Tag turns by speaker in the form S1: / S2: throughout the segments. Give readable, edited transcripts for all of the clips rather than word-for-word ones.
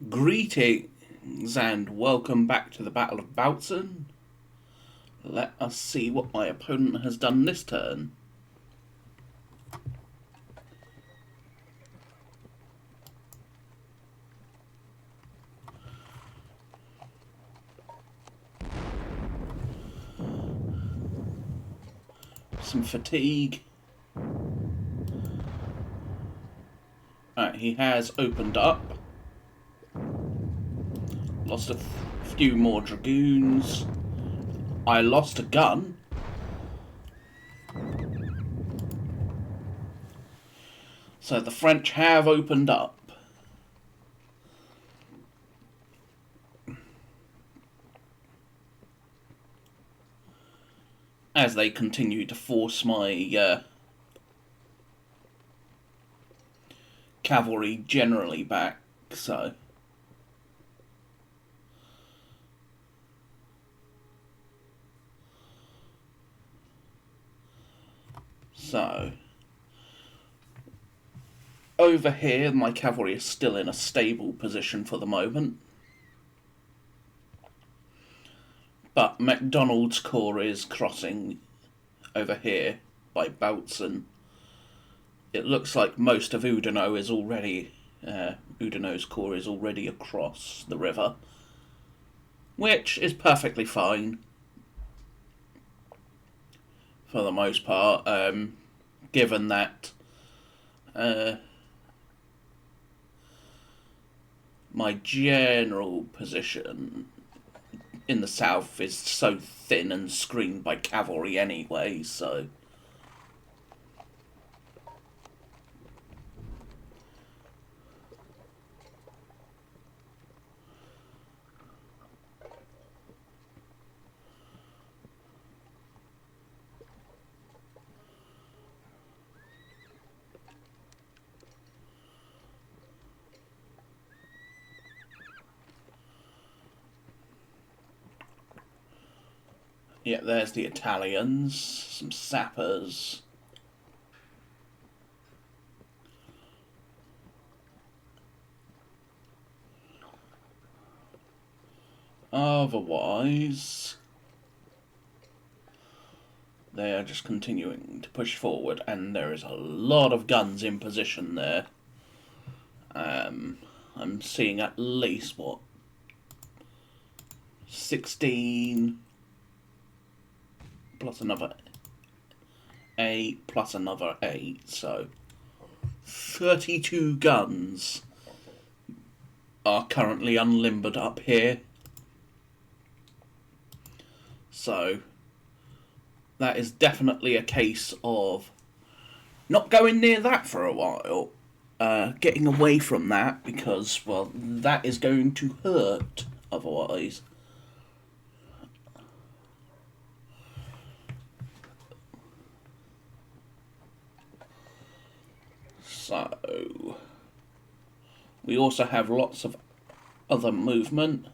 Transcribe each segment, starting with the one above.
S1: Greetings and welcome back to the Battle of Bautzen. Let us see what my opponent has done this turn. Some fatigue. He has opened up. Lost a few more dragoons. I lost a gun. So the French have opened up. As they continue to force my cavalry generally back, so... over here, my cavalry is still in a stable position for the moment. But MacDonald's corps is crossing over here by Bautzen. It looks like most of Oudinot is already... Oudinot's corps is already across the river, which is perfectly fine for the most part, given that my general position in the south is so thin and screened by cavalry anyway, so... Yeah, there's the Italians, some sappers. Otherwise, they are just continuing to push forward, and there is a lot of guns in position there. I'm seeing at least, what, 16... plus another 8, plus another 8, so 32 guns are currently unlimbered up here. So that is definitely a case of not going near that for a while, getting away from that, because, well, that is going to hurt otherwise. So, we also have lots of other movement.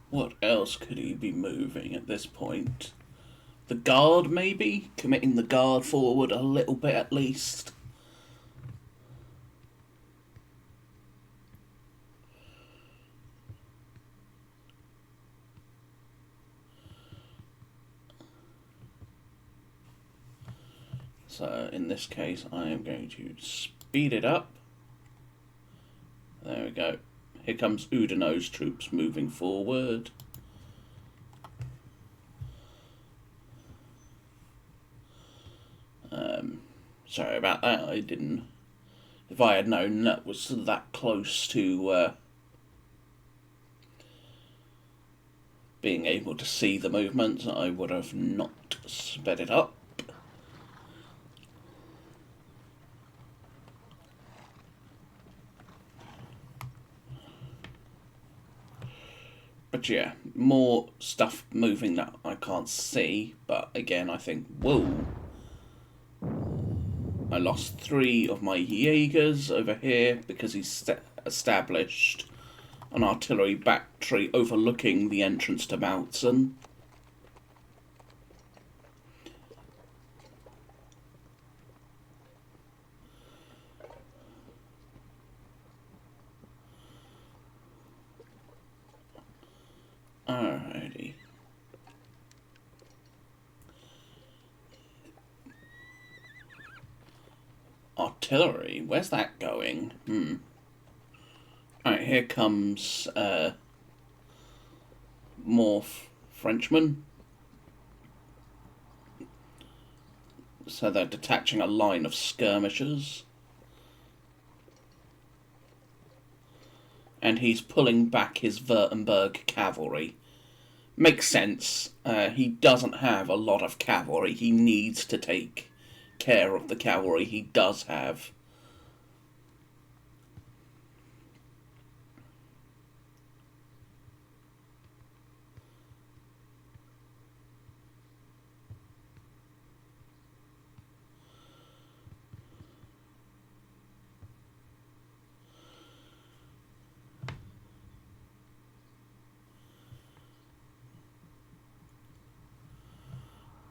S1: What else could he be moving at this point? The guard, maybe? Committing the guard forward a little bit at least. So in this case, I am going to speed it up. There we go. Here comes Udino's troops moving forward. Sorry about that. I didn't. If I had known that was that close to being able to see the movement, I would have not sped it up. But yeah, more stuff moving that I can't see. But again, I think, whoa. I lost 3 of my Jaegers over here because he's established an artillery battery overlooking the entrance to Bautzen. Alrighty. Artillery? Where's that going? Alright, here comes more Frenchmen. So they're detaching a line of skirmishers. And he's pulling back his Württemberg cavalry. Makes sense. He doesn't have a lot of cavalry. He needs to take care of the cavalry he does have.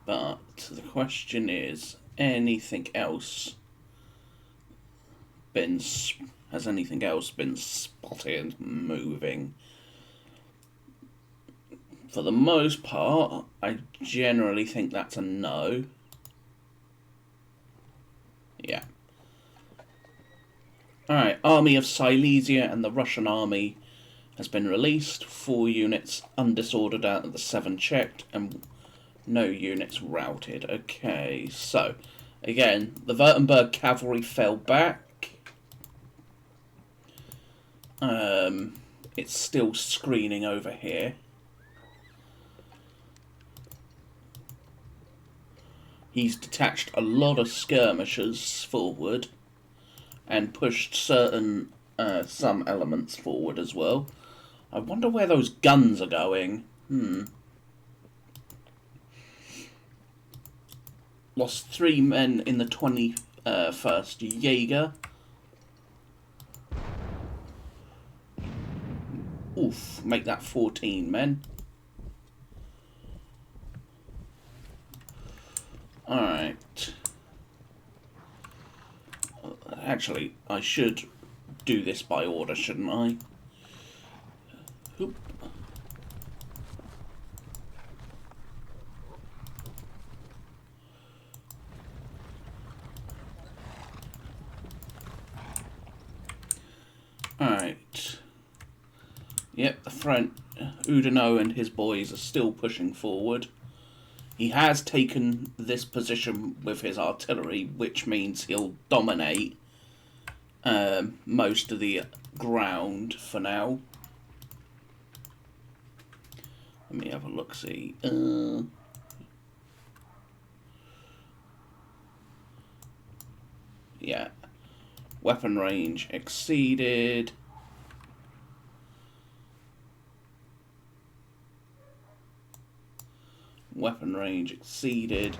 S1: But the question is, anything else has anything else been spotted moving? For the most part, I generally think that's a no. Yeah. Alright, Army of Silesia and the Russian army has been released. 4 units undisordered out of the 7 checked, and no units routed. Okay, so, again, the Württemberg cavalry fell back. It's still screening over here. He's detached a lot of skirmishers forward and pushed some elements forward as well. I wonder where those guns are going. Lost 3 men in the 21st Jaeger. Oof, make that 14 men. Alright. Actually, I should do this by order, shouldn't I? Oop. Alright. Yep, the front, Udino and his boys are still pushing forward. He has taken this position with his artillery, which means he'll dominate most of the ground for now. Let me have a look-see. Yeah. Weapon range exceeded. Weapon range exceeded.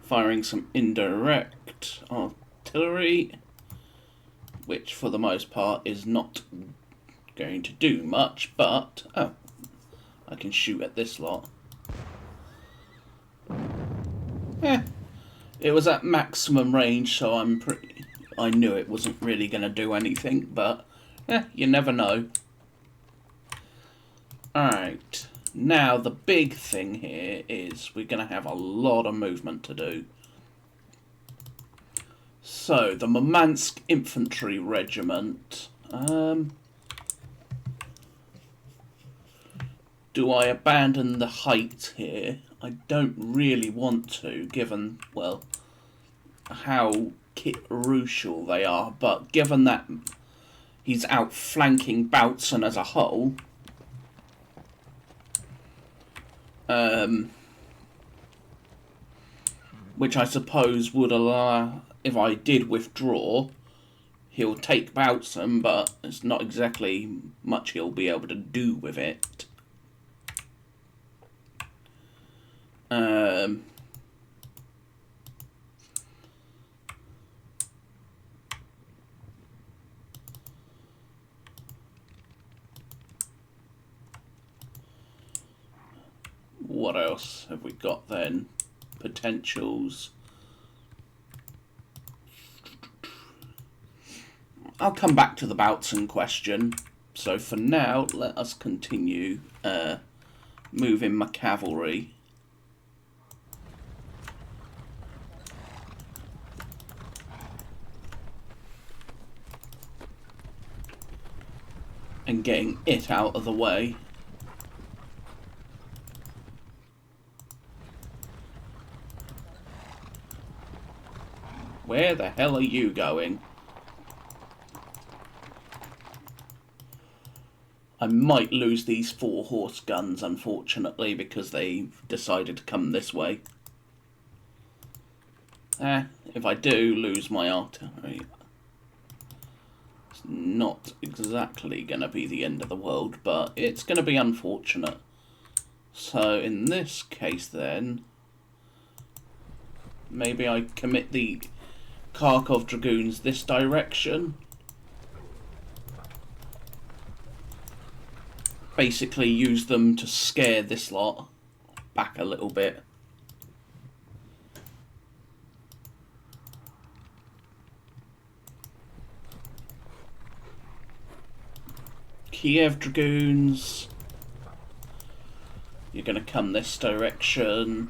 S1: Firing some indirect artillery, which for the most part is not going to do much, but oh, I can shoot at this lot. It was at maximum range, so I knew it wasn't really going to do anything, but you never know. Alright, now the big thing here is we're going to have a lot of movement to do. So, the Murmansk Infantry Regiment. Do I abandon the height here? I don't really want to, given, well, how crucial they are, but given that he's outflanking Bautzen as a whole, which I suppose would allow, if I did withdraw, he'll take Bautzen, but it's not exactly much he'll be able to do with it. What else have we got then? Potentials. I'll come back to the Bautzen question. So for now, let us continue moving my cavalry. And getting it out of the way. Where the hell are you going? I might lose these 4-horse guns, unfortunately, because they decided to come this way. If I do lose my artillery, it's not exactly going to be the end of the world, but it's going to be unfortunate. So in this case then, maybe I commit the Kharkov Dragoons this direction. Basically use them to scare this lot back a little bit. Kiev Dragoons, you're going to come this direction.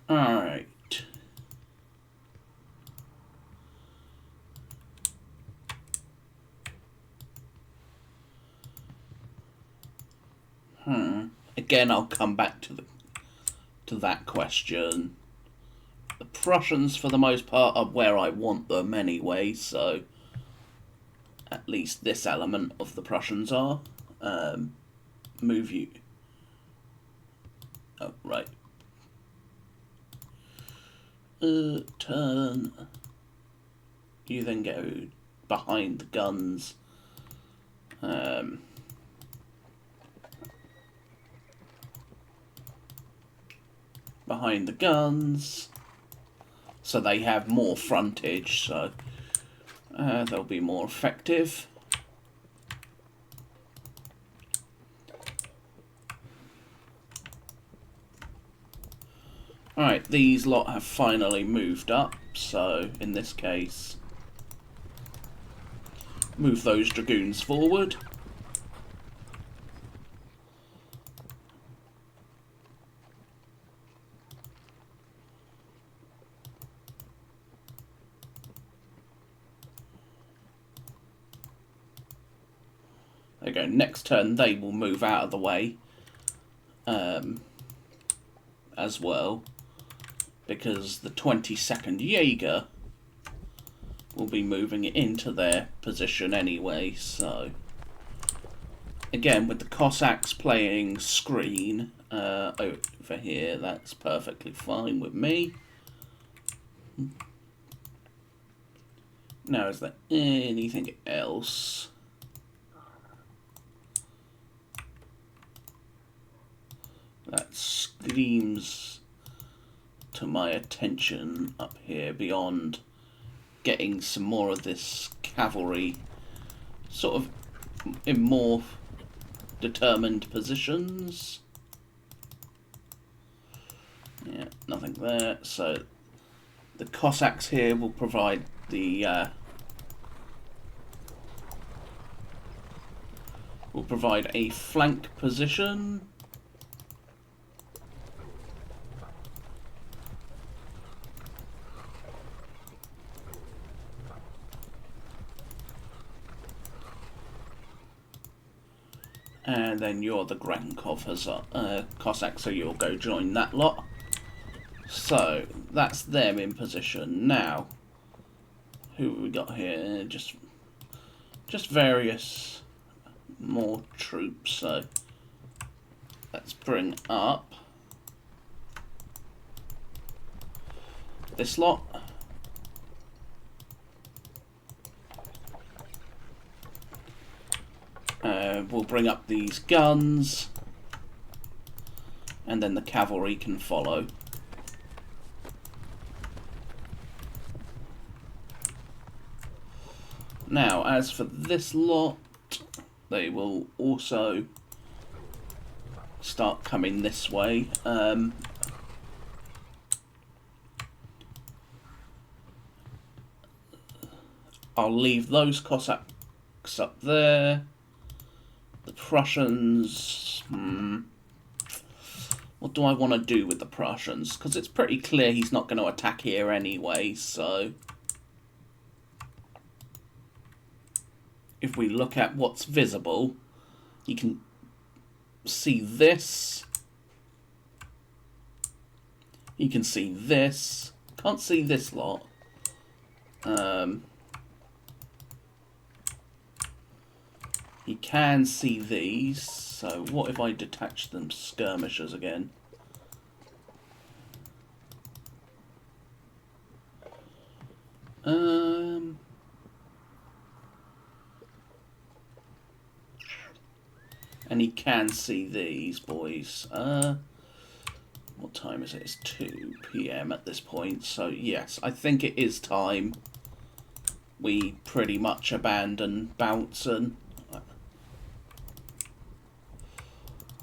S1: Alright. Again, I'll come back to that question. The Prussians, for the most part, are where I want them anyway, so at least this element of the Prussians are. Move you. Oh, right. Turn. You then go behind the guns. Behind the guns, so they have more frontage, so they'll be more effective. Alright, these lot have finally moved up, so in this case, move those dragoons forward. There you go. Next turn, they will move out of the way as well, because the 22nd Jaeger will be moving it into their position anyway. So again, with the Cossacks playing screen over here, that's perfectly fine with me. Now, is there anything else? that screams to my attention up here beyond getting some more of this cavalry sort of in more determined positions. Yeah, nothing there. So the Cossacks here will provide the a flank position. And then you're the Grankov Cossack, so you'll go join that lot. So that's them in position. Now, who have we got here? Just various more troops. So let's bring up this lot. We'll bring up these guns, and then the cavalry can follow. Now, as for this lot, they will also start coming this way. I'll leave those Cossacks up there. The Prussians... What do I want to do with the Prussians? Because it's pretty clear he's not going to attack here anyway, so... If we look at what's visible, you can see this. You can see this. Can't see this lot. You can see these. So what if I detach them skirmishers again? And he can see these boys. What time is it? It's 2 PM at this point. So yes, I think it is time we pretty much abandon Bautzen.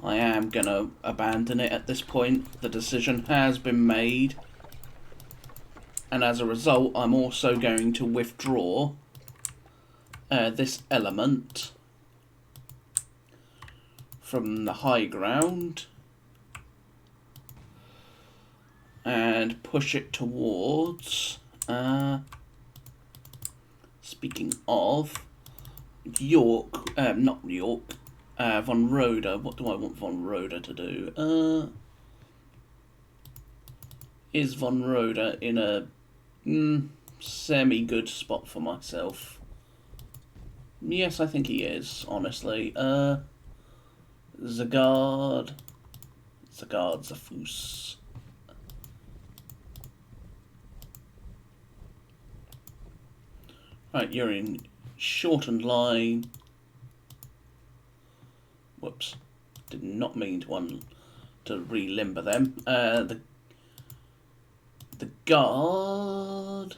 S1: I am going to abandon it at this point. The decision has been made. And as a result, I'm also going to withdraw this element from the high ground and push it towards, speaking of, York, not York, Von Roda. What do I want Von Roda to do? Is Von Roda in a semi-good spot for myself? Yes, I think he is, honestly. Zagard, Zafus. Right, you're in shortened line. Whoops, did not mean to re-limber them. The guard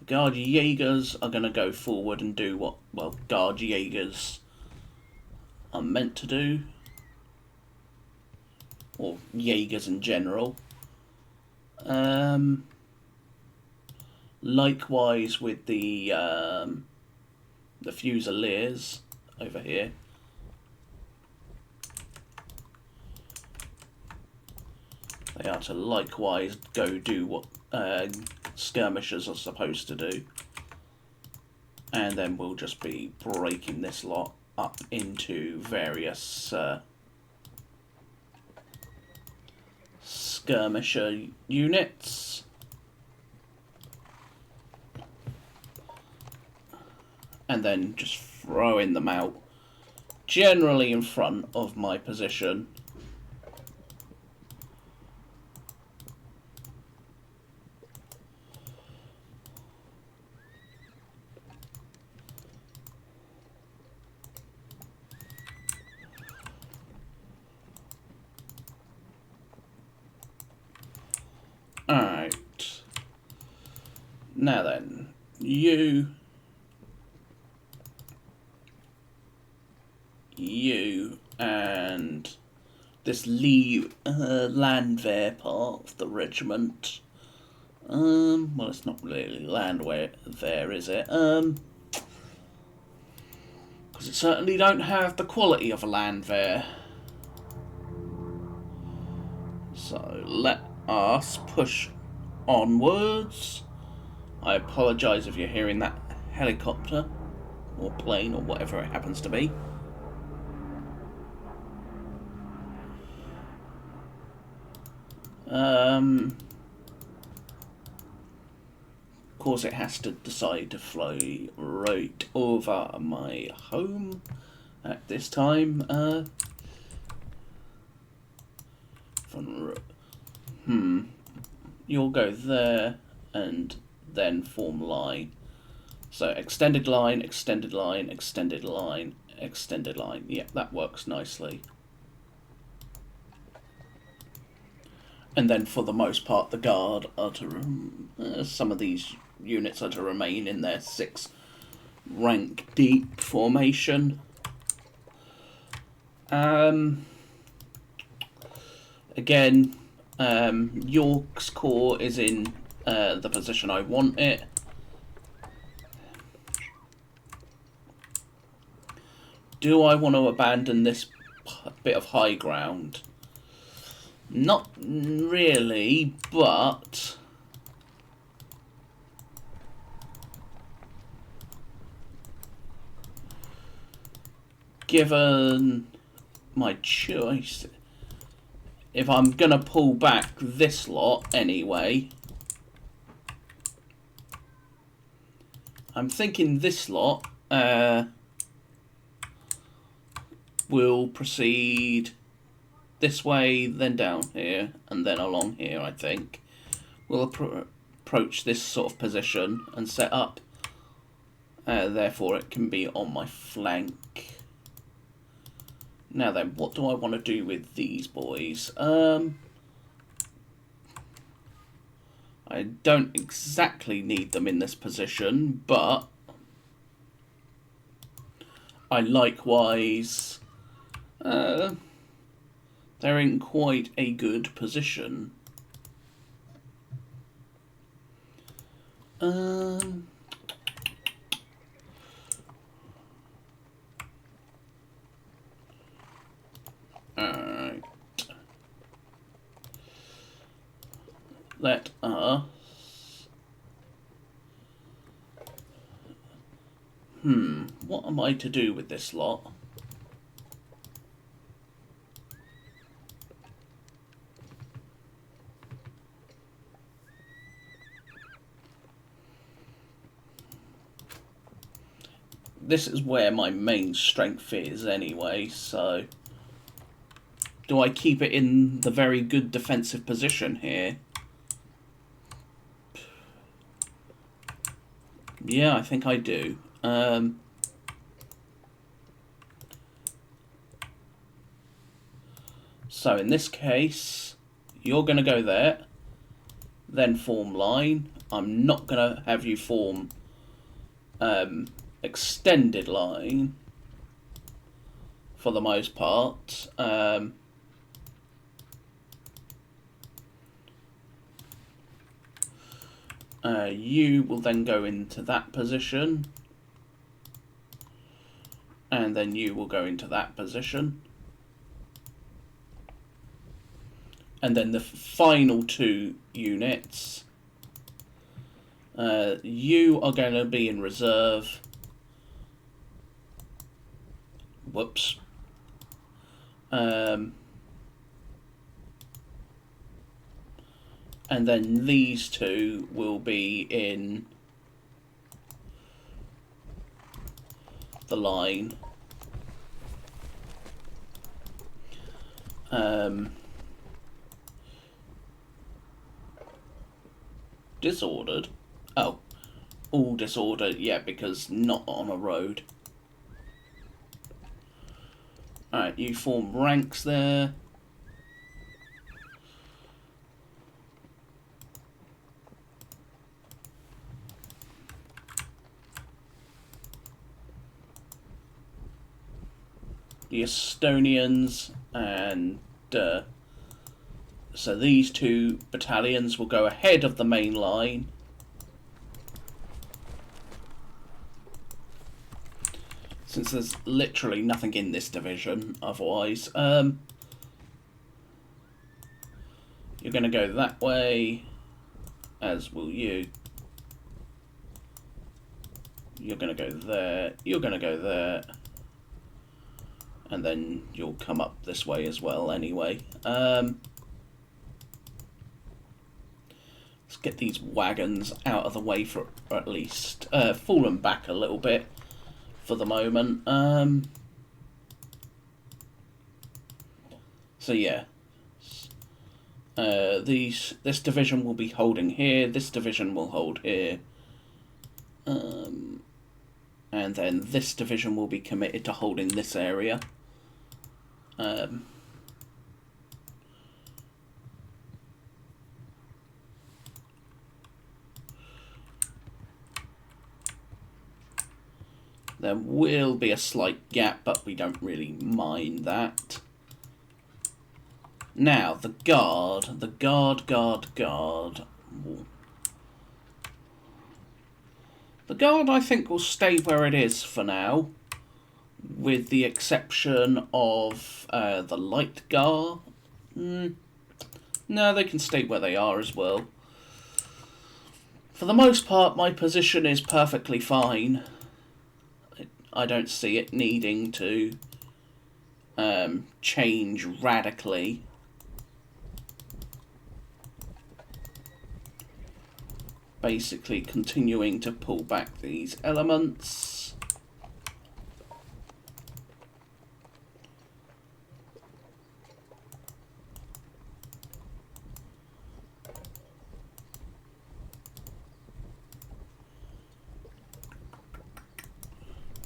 S1: Jaegers are going to go forward and do what, well, guard Jaegers are meant to do, or Jaegers in general. Likewise with the Fusiliers over here. They are to likewise go do what skirmishers are supposed to do. And then we'll just be breaking this lot up into various skirmisher units. And then just throwing them out, generally in front of my position. Now then, you, and this Landwehr part of the regiment. Well, it's not really Landwehr there, is it? Because it certainly don't have the quality of a Landwehr. So let us push onwards. I apologise if you're hearing that helicopter or plane or whatever it happens to be. Of course, it has to decide to fly right over my home at this time. You'll go there and then form line. So extended line, extended line, extended line, extended line. Yep, that works nicely. And then for the most part, the guard are to some of these units are to remain in their 6 rank deep formation. Again, York's corps is in the position I want it. Do I want to abandon this bit of high ground? Not really, but given my choice, if I'm gonna pull back this lot anyway, I'm thinking this lot will proceed this way, then down here, and then along here, I think. We'll approach this sort of position and set up. Therefore, it can be on my flank. Now then, what do I want to do with these boys? I don't exactly need them in this position, but I likewise... they're in quite a good position. Alright. Let us... what am I to do with this lot? This is where my main strength is anyway, so... Do I keep it in the very good defensive position here? Yeah, I think I do. So in this case, you're going to go there, then form line. I'm not going to have you form extended line for the most part. You will then go into that position, and then you will go into that position, and then the final 2 units, you are going to be in reserve. Whoops. And then these 2 will be in the line. Disordered? Oh, all disordered, yeah, because not on a road. Alright, you form ranks there. the Estonians, and so these two battalions will go ahead of the main line. Since there's literally nothing in this division otherwise. You're going to go that way, as will you. You're going to go there, you're going to go there, and then you'll come up this way as well anyway. Let's get these wagons out of the way for at least. Fallen back a little bit for the moment. So yeah. This division will be holding here, this division will hold here. And then this division will be committed to holding this area. There will be a slight gap, but we don't really mind that. Now, the guard. The guard. The guard, I think, will stay where it is for now, with the exception of the light guard. No, they can stay where they are as well. For the most part, my position is perfectly fine. I don't see it needing to change radically. Basically continuing to pull back these elements.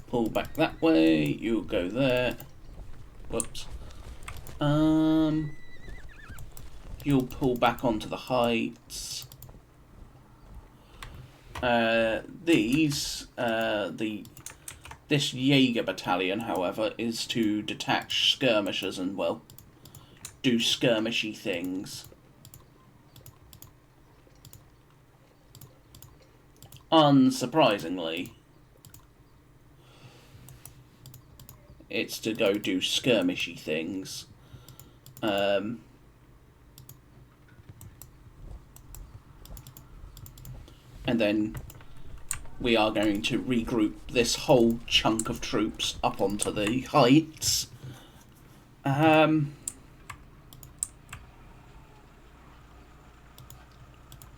S1: Pull back that way, you'll go there. Whoops. You'll pull back onto the heights. This Jaeger battalion, however, is to detach skirmishers and, well, do skirmishy things. Unsurprisingly, it's to go do skirmishy things. And then we are going to regroup this whole chunk of troops up onto the heights.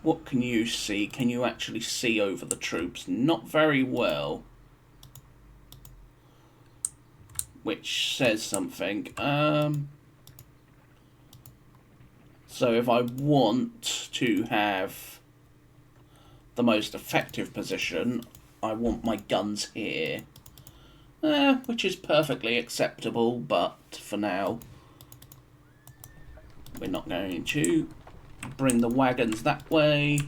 S1: What can you see? Can you actually see over the troops? Not very well. Which says something. So if I want to have the most effective position, I want my guns here. Which is perfectly acceptable, but for now, we're not going to bring the wagons that way.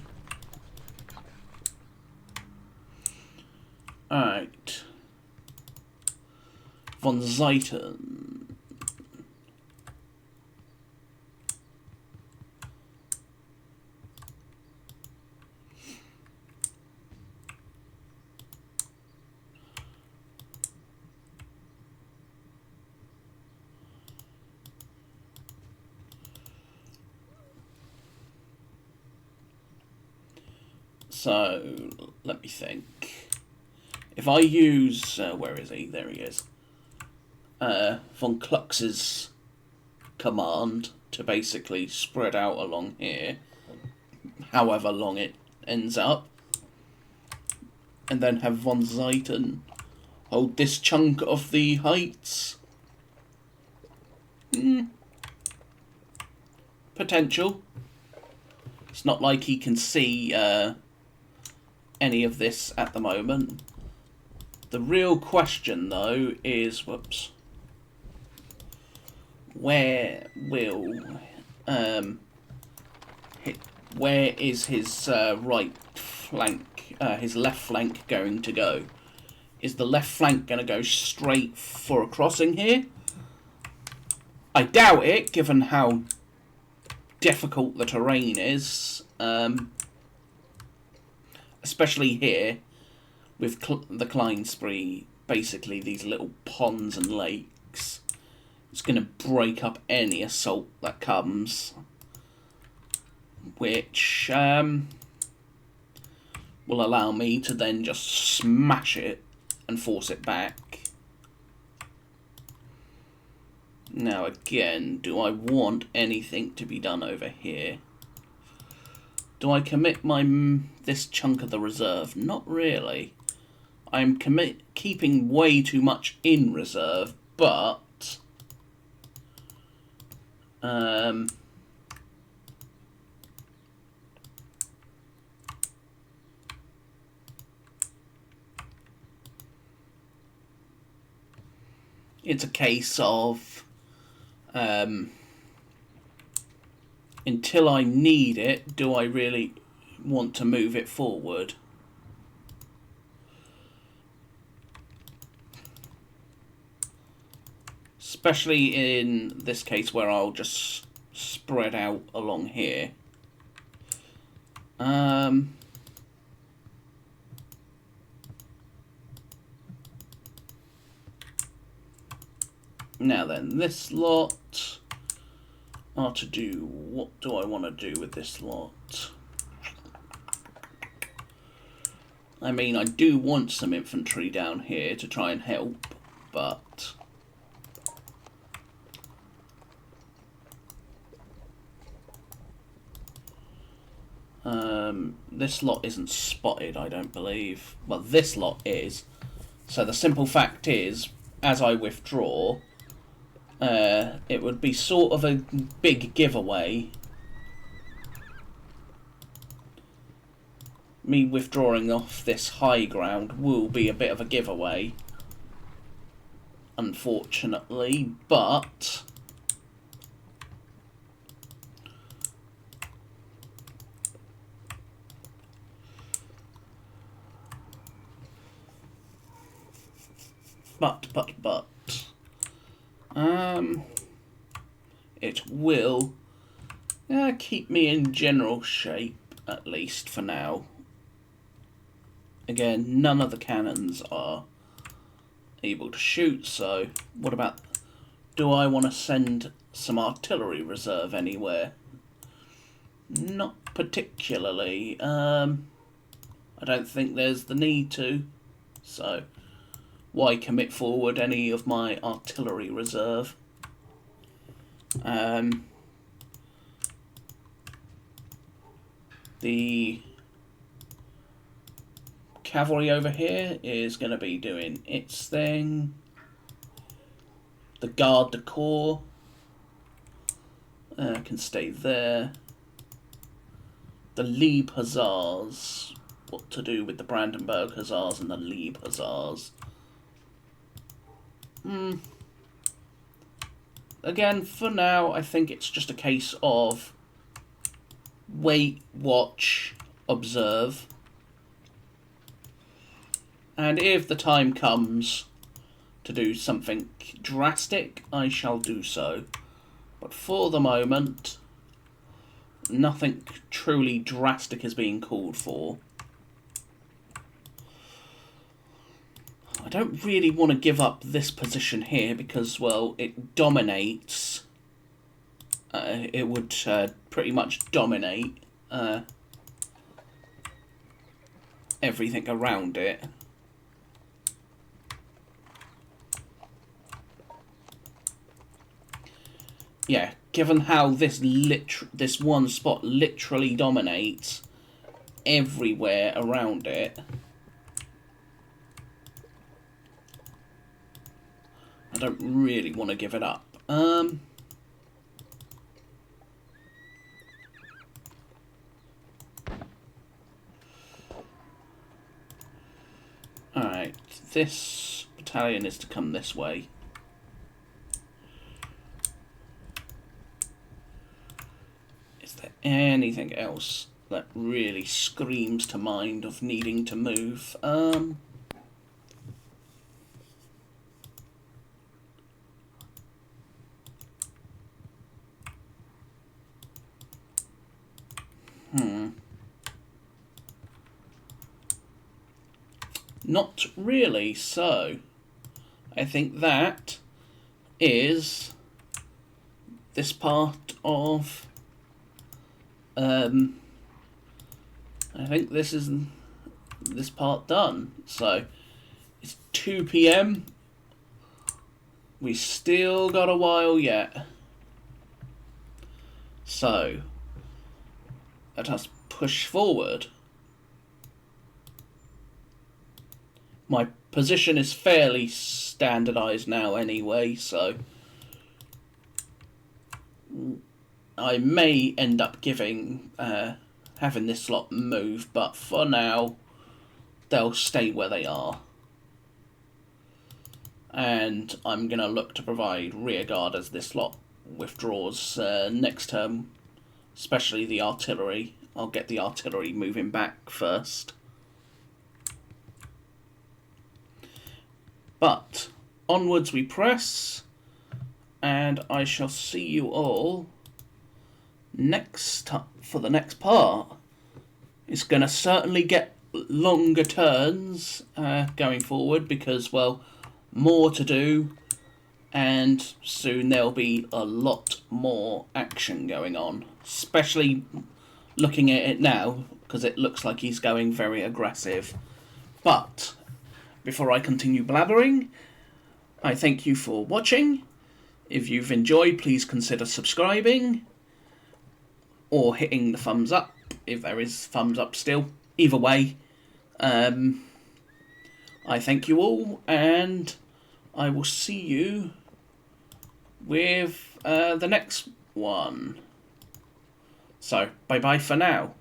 S1: Alright. Von Zeiten. So, let me think. If I use... where is he? There he is. Von Klux's command to basically spread out along here, however long it ends up, and then have von Zeiten hold this chunk of the heights. Potential. It's not like he can see any of this at the moment. The real question, though, is... Whoops. Where will... where is his right flank, his left flank going to go? Is the left flank going to go straight for a crossing here? I doubt it, given how difficult the terrain is, especially here with the Kleinspree, basically these little ponds and lakes. It's going to break up any assault that comes, which will allow me to then just smash it and force it back. Now again, do I want anything to be done over here? Do I commit this chunk of the reserve? Not really. I'm keeping way too much in reserve, but it's a case of until I need it, do I really want to move it forward? Especially in this case where I'll just spread out along here. Now then, this lot are to do... What do I want to do with this lot? I mean, I do want some infantry down here to try and help, but... this lot isn't spotted, I don't believe. Well, this lot is. So the simple fact is, as I withdraw, it would be sort of a big giveaway. Me withdrawing off this high ground will be a bit of a giveaway, unfortunately, but... it will keep me in general shape, at least for now. Again, none of the cannons are able to shoot, so what about... Do I want to send some artillery reserve anywhere? Not particularly. I don't think there's the need to, so... Why commit forward any of my artillery reserve? The cavalry over here is going to be doing its thing. The garde du corps can stay there. The Lieb Hussars. What to do with the Brandenburg Hussars and the Lieb Hussars? Again, for now, I think it's just a case of wait, watch, observe. And if the time comes to do something drastic, I shall do so. But for the moment, nothing truly drastic is being called for. I don't really want to give up this position here because, well, it dominates. It would pretty much dominate everything around it. Yeah, given how this one spot literally dominates everywhere around it, I don't really want to give it up. Alright, this battalion is to come this way. Is there anything else that really screams to mind of needing to move? Not really, so I think that is this part of I think this is this part done. So it's 2 p.m. We still got a while yet. So let us push forward. My position is fairly standardized now anyway, so I may end up giving having this lot move, but for now they'll stay where they are. And I'm going to look to provide rearguard as this lot withdraws next turn, especially the artillery. I'll get the artillery moving back first. But onwards we press, and I shall see you all next for the next part. It's going to certainly get longer turns going forward because, well, more to do, and soon there'll be a lot more action going on, especially looking at it now because it looks like he's going very aggressive. But before I continue blabbering, I thank you for watching. If you've enjoyed, please consider subscribing or hitting the thumbs up if there is thumbs up still. Either way, I thank you all, and I will see you with the next one. So, bye-bye for now.